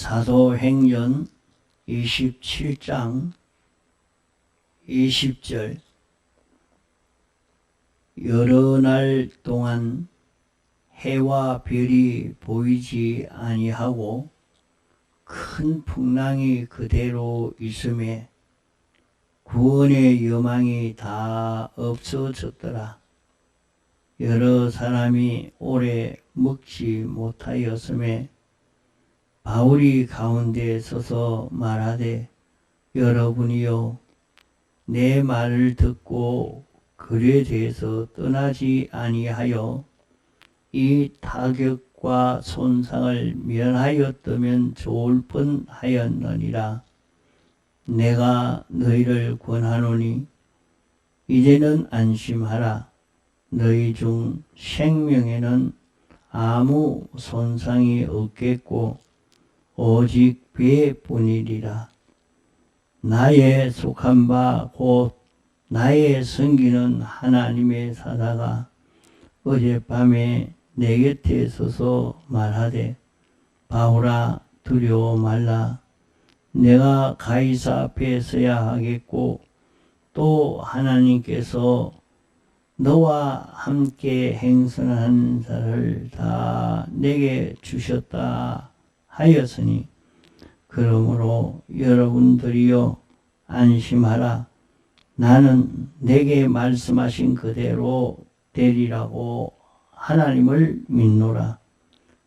사도행전 27장 20절 여러 날 동안 해와 별이 보이지 아니하고 큰 풍랑이 그대로 있음에 구원의 여망이 다 없어졌더라. 여러 사람이 오래 먹지 못하였음에 바울이 가운데 서서 말하되 여러분이요 내 말을 듣고 글에 대해서 떠나지 아니하여 이 타격과 손상을 면하였다면 좋을 뻔하였느니라. 내가 너희를 권하노니 이제는 안심하라. 너희 중 생명에는 아무 손상이 없겠고 오직 배뿐이리라. 나의 속한 바 곧 나의 섬기는 하나님의 사자가 어젯밤에 내 곁에 서서 말하되 바울아 두려워 말라. 내가 가이사 앞에 서야 하겠고 또 하나님께서 너와 함께 행선한 자를 다 내게 주셨다 하였으니 그러므로 여러분들이여 안심하라. 나는 내게 말씀하신 그대로 되리라고 하나님을 믿노라.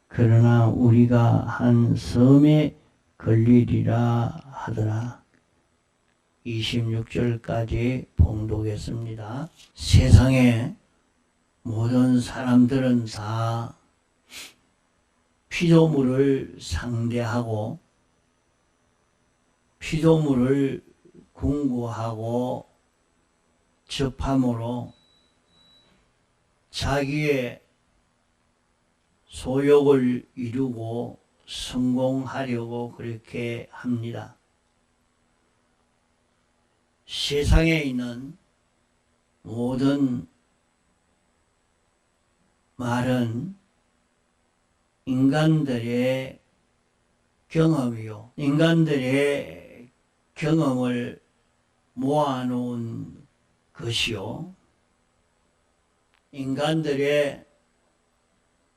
그러나 우리가 한 섬에 걸리리라 하더라. 26절까지 봉독했습니다. 세상의 모든 사람들은 다 피조물을 상대하고 피조물을 궁구하고 접함으로 자기의 소욕을 이루고 성공하려고 그렇게 합니다. 세상에 있는 모든 말은 인간들의 경험이요. 인간들의 경험을 모아놓은 것이요. 인간들의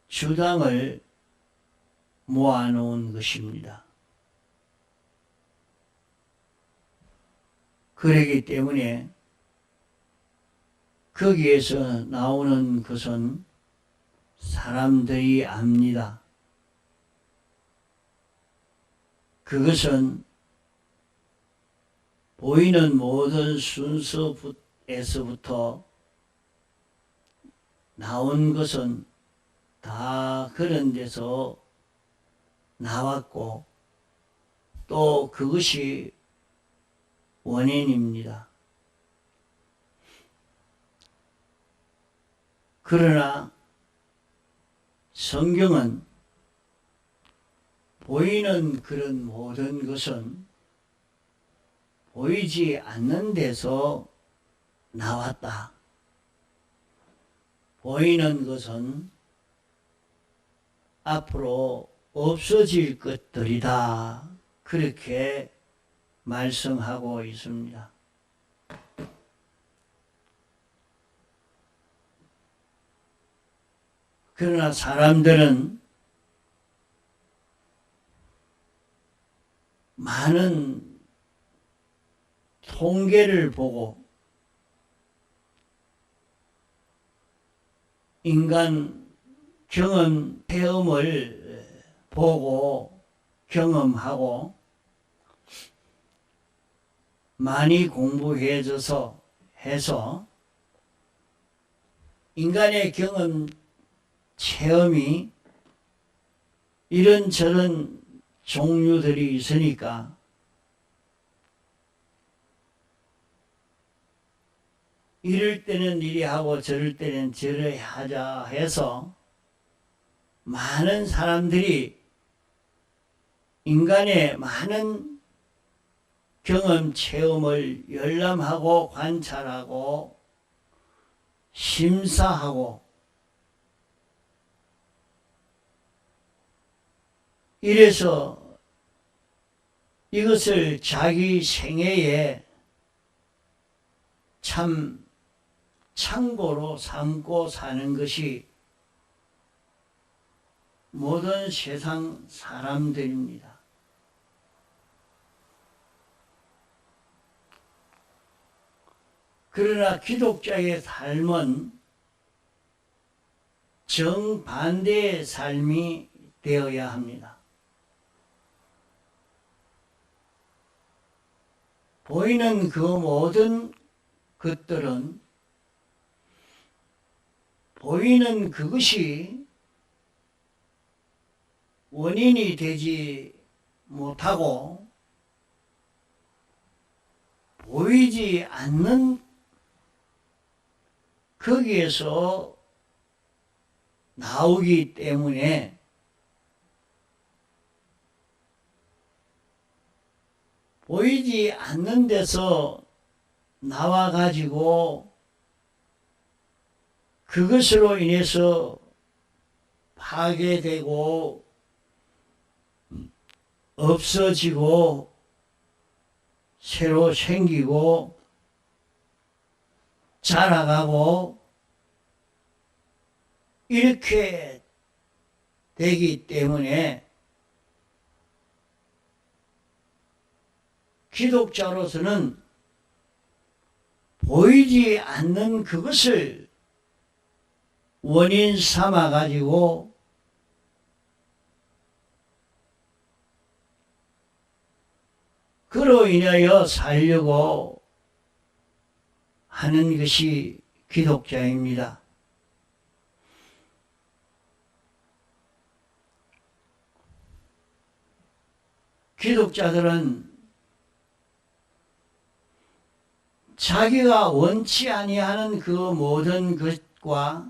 주장을 모아놓은 것입니다. 그렇기 때문에 거기에서 나오는 것은 사람들이 압니다. 그것은 보이는 모든 순서에서부터 나온 것은 다 그런 데서 나왔고 또 그것이 원인입니다. 그러나 성경은 보이는 그런 모든 것은 보이지 않는 데서 나왔다. 보이는 것은 앞으로 없어질 것들이다. 그렇게 말씀하고 있습니다. 그러나 사람들은 많은 통계를 보고 인간 체험을 보고 경험하고 많이 공부해서 해서 인간의 경험 체험이 이런저런 종류들이 있으니까 이럴 때는 이리 하고 저럴 때는 저래 하자 해서 많은 사람들이 인간의 많은 경험 체험을 열람하고 관찰하고 심사하고 이래서 이것을 자기 생애에 참 참고로 삼고 사는 것이 모든 세상 사람들입니다. 그러나 기독자의 삶은 정반대의 삶이 되어야 합니다. 보이는 그 모든 것들은 보이는 그것이 원인이 되지 못하고 보이지 않는 거기에서 나오기 때문에 보이지 않는 데서 나와가지고 그것으로 인해서 파괴되고 없어지고 새로 생기고 자라가고 이렇게 되기 때문에 기독자로서는 보이지 않는 그것을 원인 삼아 가지고 그로 인하여 살려고 하는 것이 기독자입니다. 기독자들은 자기가 원치 아니하는 그 모든 것과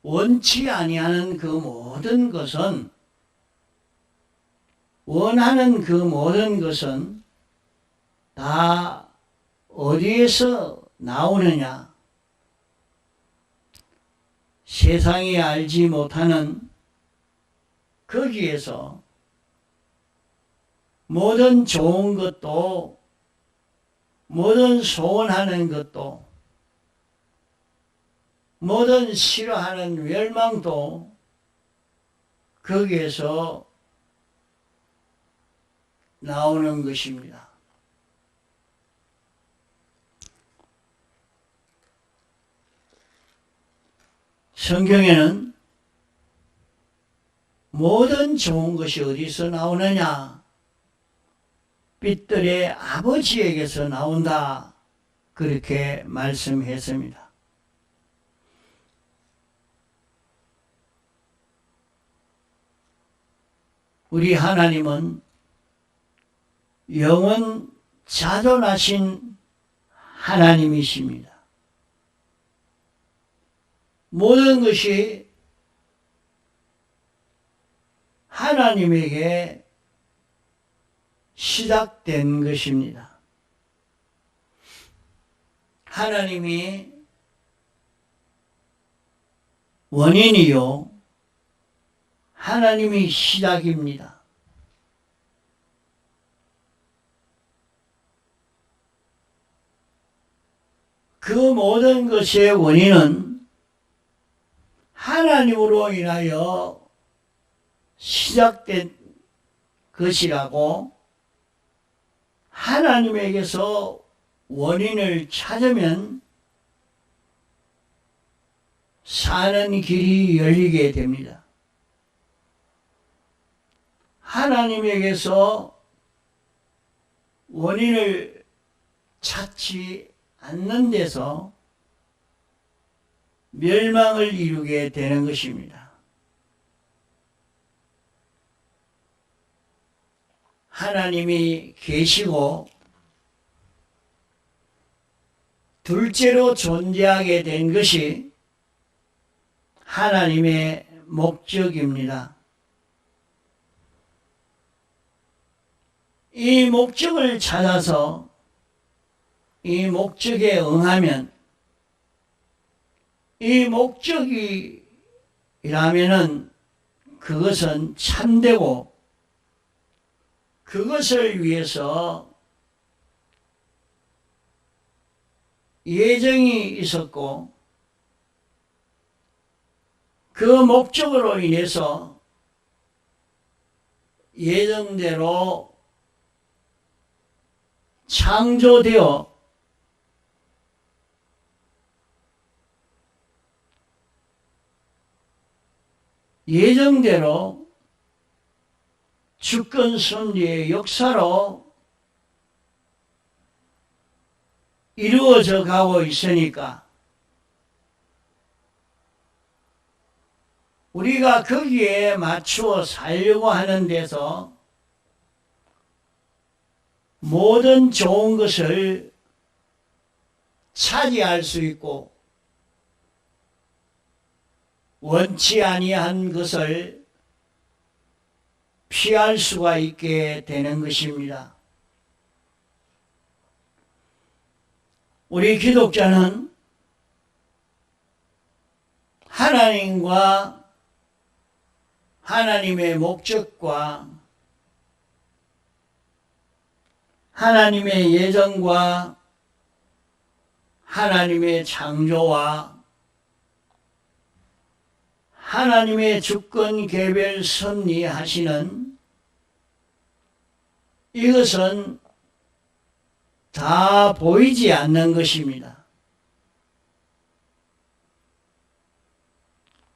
원치 아니하는 그 모든 것은 원하는 그 모든 것은 다 어디에서 나오느냐? 세상이 알지 못하는 거기에서 모든 좋은 것도 모든 소원하는 것도 모든 싫어하는 멸망도 거기에서 나오는 것입니다. 성경에는 모든 좋은 것이 어디서 나오느냐? 빛들의 아버지에게서 나온다. 그렇게 말씀했습니다. 우리 하나님은 영원 자존하신 하나님이십니다. 모든 것이 하나님에게 시작된 것입니다. 하나님이 원인이요, 하나님이 시작입니다. 그 모든 것의 원인은 하나님으로 인하여 시작된 것이라고 하나님에게서 원인을 찾으면 사는 길이 열리게 됩니다. 하나님에게서 원인을 찾지 않는 데서 멸망을 이루게 되는 것입니다. 하나님이 계시고 둘째로 존재하게 된 것이 하나님의 목적입니다. 이 목적을 찾아서 이 목적에 응하면 이 목적이라면은 그것은 참되고 그것을 위해서 예정이 있었고 그 목적으로 인해서 예정대로 창조되어 예정대로 주권 섭리의 역사로 이루어져 가고 있으니까 우리가 거기에 맞추어 살려고 하는 데서 모든 좋은 것을 차지할 수 있고 원치 아니한 것을 피할 수가 있게 되는 것입니다. 우리 기독자는 하나님과 하나님의 목적과 하나님의 예정과 하나님의 창조와 하나님의 주권 개별 섭리하시는 이것은 다 보이지 않는 것입니다.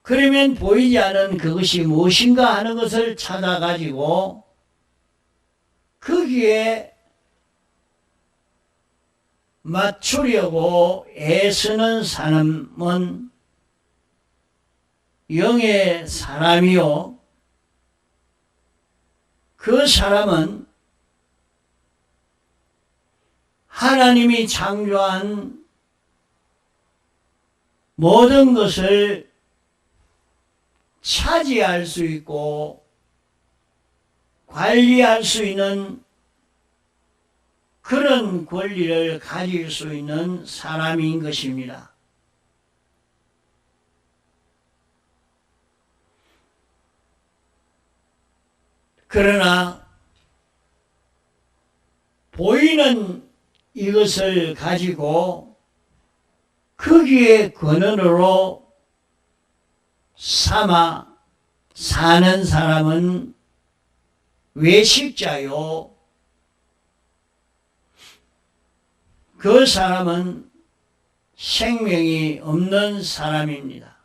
그러면 보이지 않은 그것이 무엇인가 하는 것을 찾아가지고 거기에 맞추려고 애쓰는 사람은 영의 사람이요, 그 사람은 하나님이 창조한 모든 것을 차지할 수 있고 관리할 수 있는 그런 권리를 가질 수 있는 사람인 것입니다. 그러나 보이는 이것을 가지고 거기에 근원으로 삼아 사는 사람은 외식자요, 그 사람은 생명이 없는 사람입니다.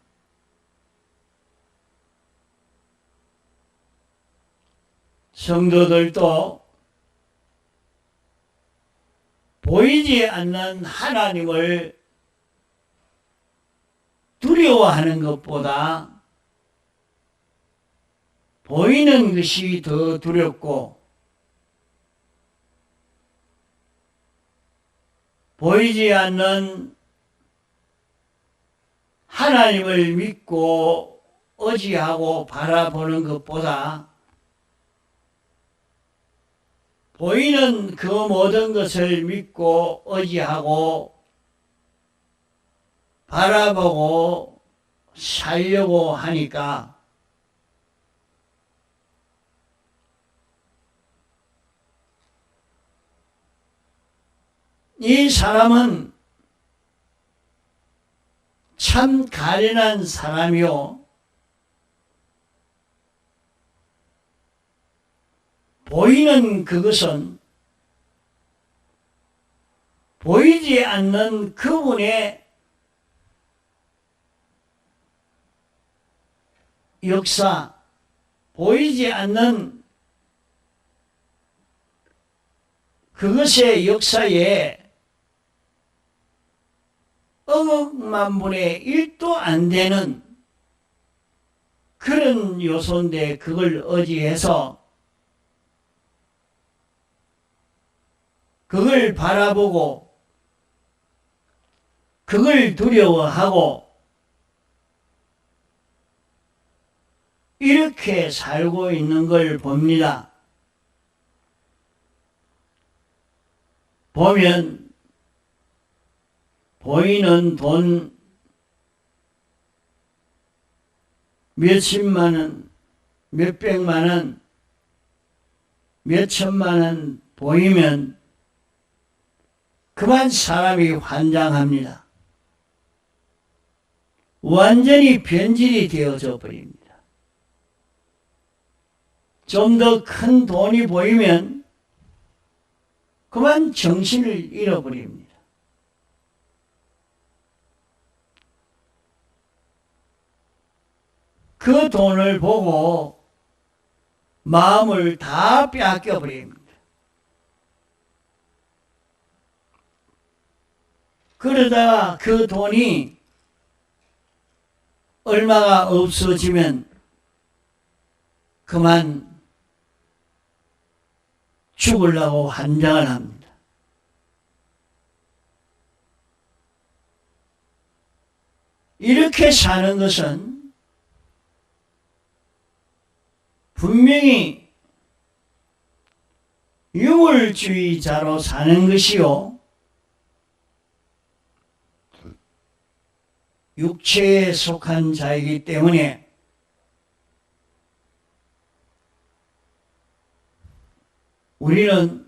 성도들도 보이지 않는 하나님을 두려워하는 것보다 보이는 것이 더 두렵고 보이지 않는 하나님을 믿고 의지하고 바라보는 것보다 보이는 그 모든 것을 믿고 의지하고 바라보고 살려고 하니까 이 사람은 참 가련한 사람이요, 보이는 그것은 보이지 않는 그분의 역사, 보이지 않는 그것의 역사에 억만분의 1도 안 되는 그런 요소인데 그걸 의지해서 그걸 바라보고 그걸 두려워하고 이렇게 살고 있는 걸 봅니다. 보면 보이는 돈 몇십만 원, 몇백만 원, 몇 천만 원 보이면 그만 사람이 환장합니다. 완전히 변질이 되어져 버립니다. 좀 더 큰 돈이 보이면 그만 정신을 잃어버립니다. 그 돈을 보고 마음을 다 빼앗겨 버립니다. 그러다가 그 돈이 얼마가 없어지면 그만 죽으려고 환장을 합니다. 이렇게 사는 것은 분명히 유물주의자로 사는 것이요, 육체에 속한 자이기 때문에 우리는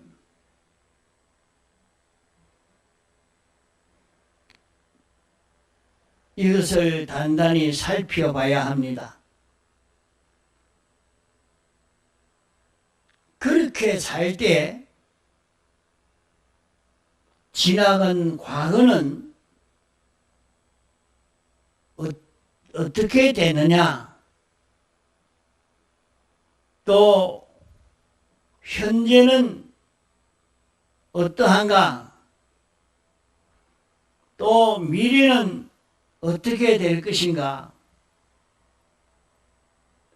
이것을 단단히 살펴봐야 합니다. 그렇게 살 때 지나간 과거는 어떻게 되느냐, 또 현재는 어떠한가, 또 미래는 어떻게 될 것인가,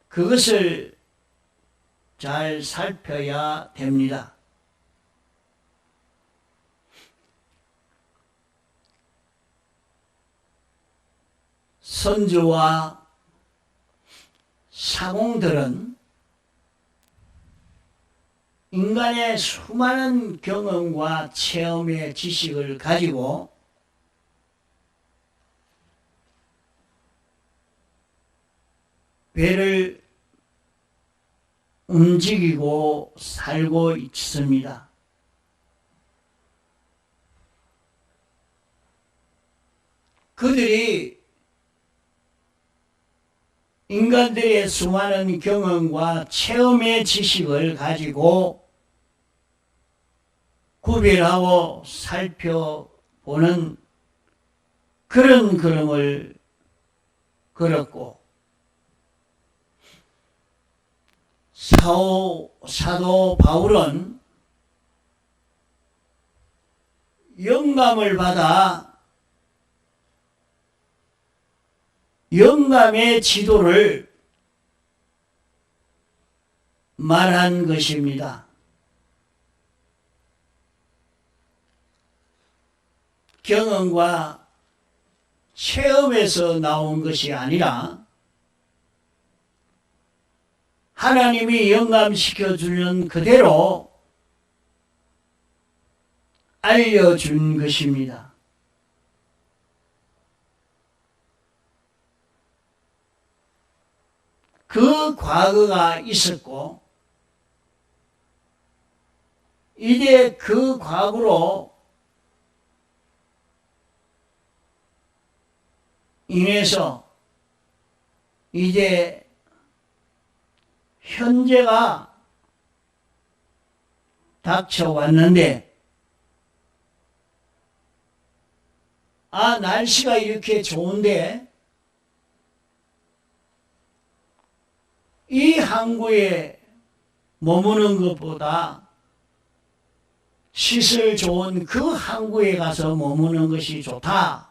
그것을 잘 살펴야 됩니다. 선조와 사공들은 인간의 수많은 경험과 체험의 지식을 가지고 배를 움직이고 살고 있습니다. 그들이 인간들의 수많은 경험과 체험의 지식을 가지고 구별하고 살펴보는 그런 걸음을 걸었고, 사도 바울은 영감을 받아 영감의 지도를 말한 것입니다. 경험과 체험에서 나온 것이 아니라 하나님이 영감시켜 주는 그대로 알려준 것입니다. 그 과거가 있었고, 이제 그 과거로 인해서 이제 현재가 닥쳐왔는데, 날씨가 이렇게 좋은데 이 항구에 머무는 것보다 시설 좋은 그 항구에 가서 머무는 것이 좋다.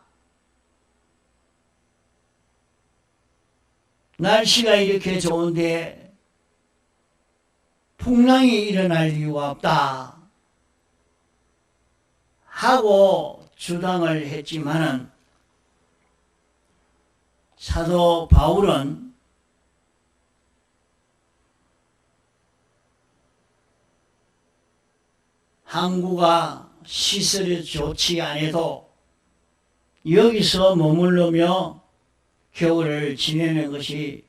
날씨가 이렇게 좋은데 풍랑이 일어날 이유가 없다 하고 주장을 했지만은, 사도 바울은 항구가 시설이 좋지 않아도 여기서 머무르며 겨울을 지내는 것이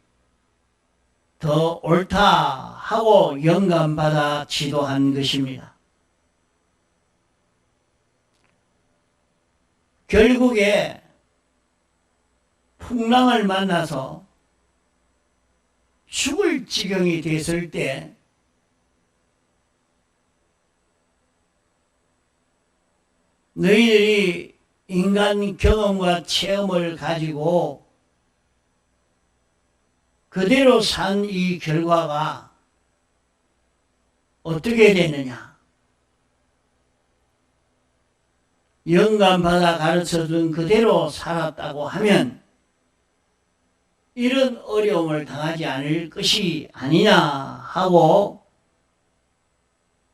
더 옳다 하고 영감받아 지도한 것입니다. 결국에 풍랑을 만나서 죽을 지경이 됐을 때 너희들이 인간 경험과 체험을 가지고 그대로 산 이 결과가 어떻게 되느냐? 영감받아 가르쳐준 그대로 살았다고 하면 이런 어려움을 당하지 않을 것이 아니냐 하고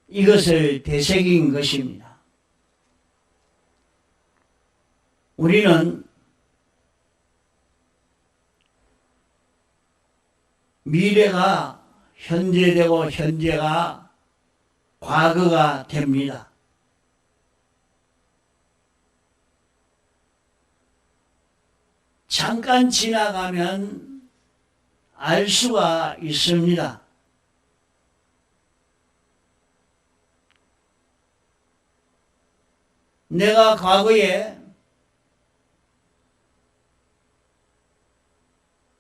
이것을 되새긴 것입니다. 우리는 미래가 현재되고 현재가 과거가 됩니다. 잠깐 지나가면 알 수가 있습니다. 내가 과거에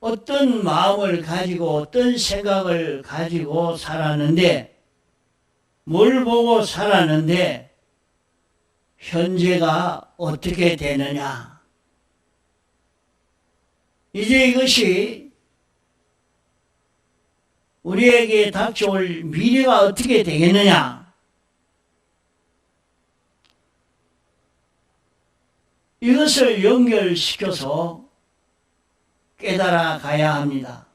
어떤 마음을 가지고 어떤 생각을 가지고 살았는데 뭘 보고 살았는데 현재가 어떻게 되느냐. 이제 이것이 우리에게 닥쳐올 미래가 어떻게 되겠느냐. 이것을 연결시켜서 깨달아 가야 합니다.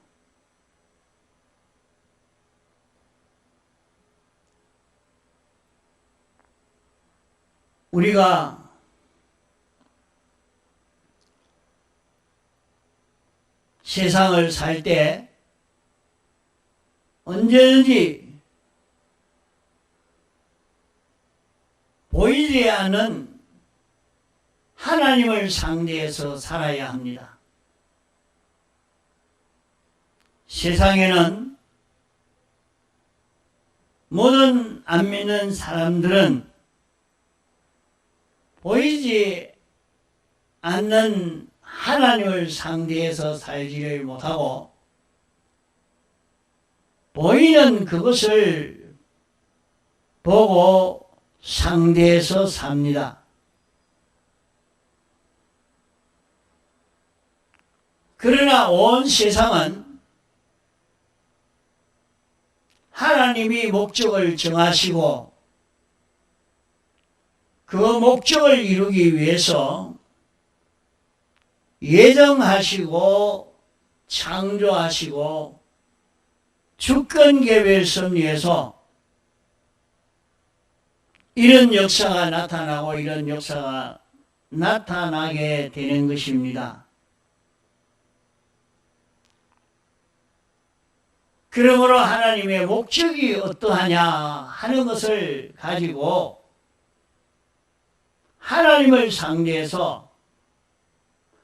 우리가 세상을 살 때 언제든지 보이지 않는 하나님을 상대해서 살아야 합니다. 세상에는 모든 안 믿는 사람들은 보이지 않는 하나님을 상대해서 살지를 못하고 보이는 그것을 보고 상대해서 삽니다. 그러나 온 세상은 하나님이 목적을 정하시고 그 목적을 이루기 위해서 예정하시고 창조하시고 주권개별 섭리에서 이런 역사가 나타나고 이런 역사가 나타나게 되는 것입니다. 그러므로 하나님의 목적이 어떠하냐 하는 것을 가지고 하나님을 상대해서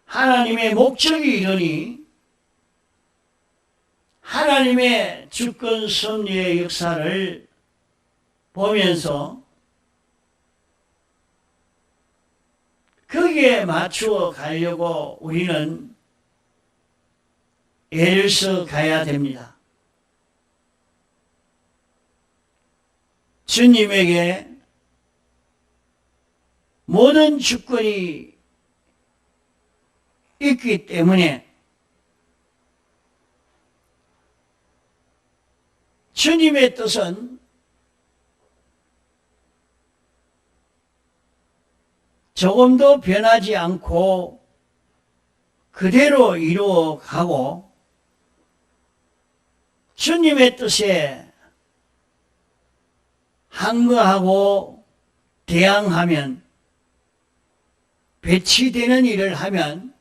하나님의 목적이 이러니 하나님의 주권 섭리의 역사를 보면서 거기에 맞추어 가려고 우리는 애를 써 가야 됩니다. 주님에게 모든 주권이 있기 때문에 주님의 뜻은 조금도 변하지 않고 그대로 이루어가고 주님의 뜻에 항거하고 대항하면 배치되는 일을 하면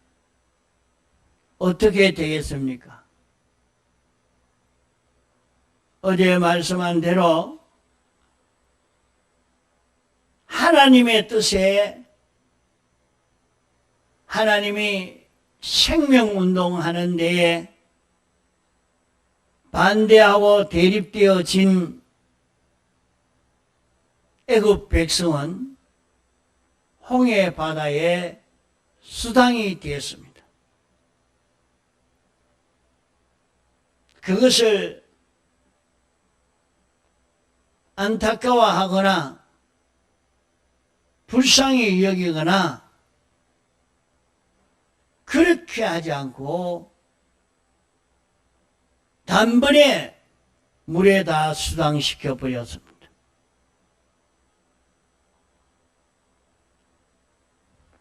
어떻게 되겠습니까? 어제 말씀한 대로 하나님의 뜻에 하나님이 생명운동하는 데에 반대하고 대립되어진 애굽 백성은 홍해 바다의 수당이 되었습니다. 그것을 안타까워하거나 불쌍히 여기거나 그렇게 하지 않고 단번에 물에다 수당시켜 버렸습니다.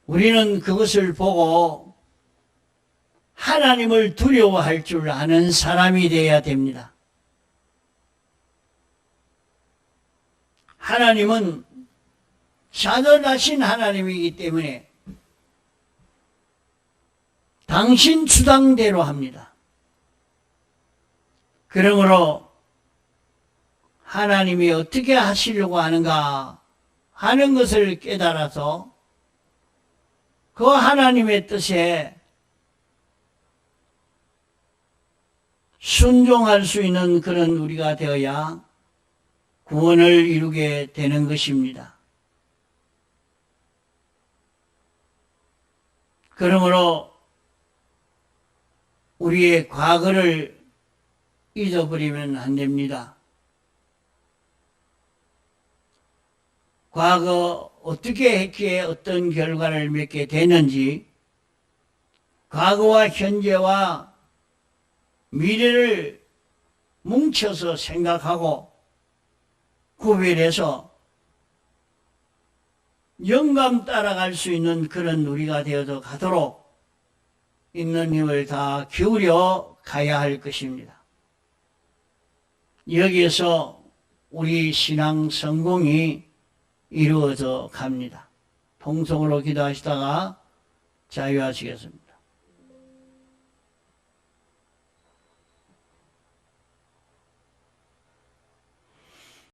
우리는 그것을 보고 하나님을 두려워할 줄 아는 사람이 되어야 됩니다. 하나님은 자존하신 하나님이기 때문에 당신 주당대로 합니다. 그러므로 하나님이 어떻게 하시려고 하는가 하는 것을 깨달아서 그 하나님의 뜻에 순종할 수 있는 그런 우리가 되어야 구원을 이루게 되는 것입니다. 그러므로 우리의 과거를 잊어버리면 안 됩니다. 과거 어떻게 했기에 어떤 결과를 맺게 되는지 과거와 현재와 미래를 뭉쳐서 생각하고 구별해서 영감 따라갈 수 있는 그런 우리가 되어서 가도록 있는 힘을 다 기울여 가야 할 것입니다. 여기에서 우리 신앙 성공이 이루어져 갑니다. 통성으로 기도하시다가 자유하시겠습니다.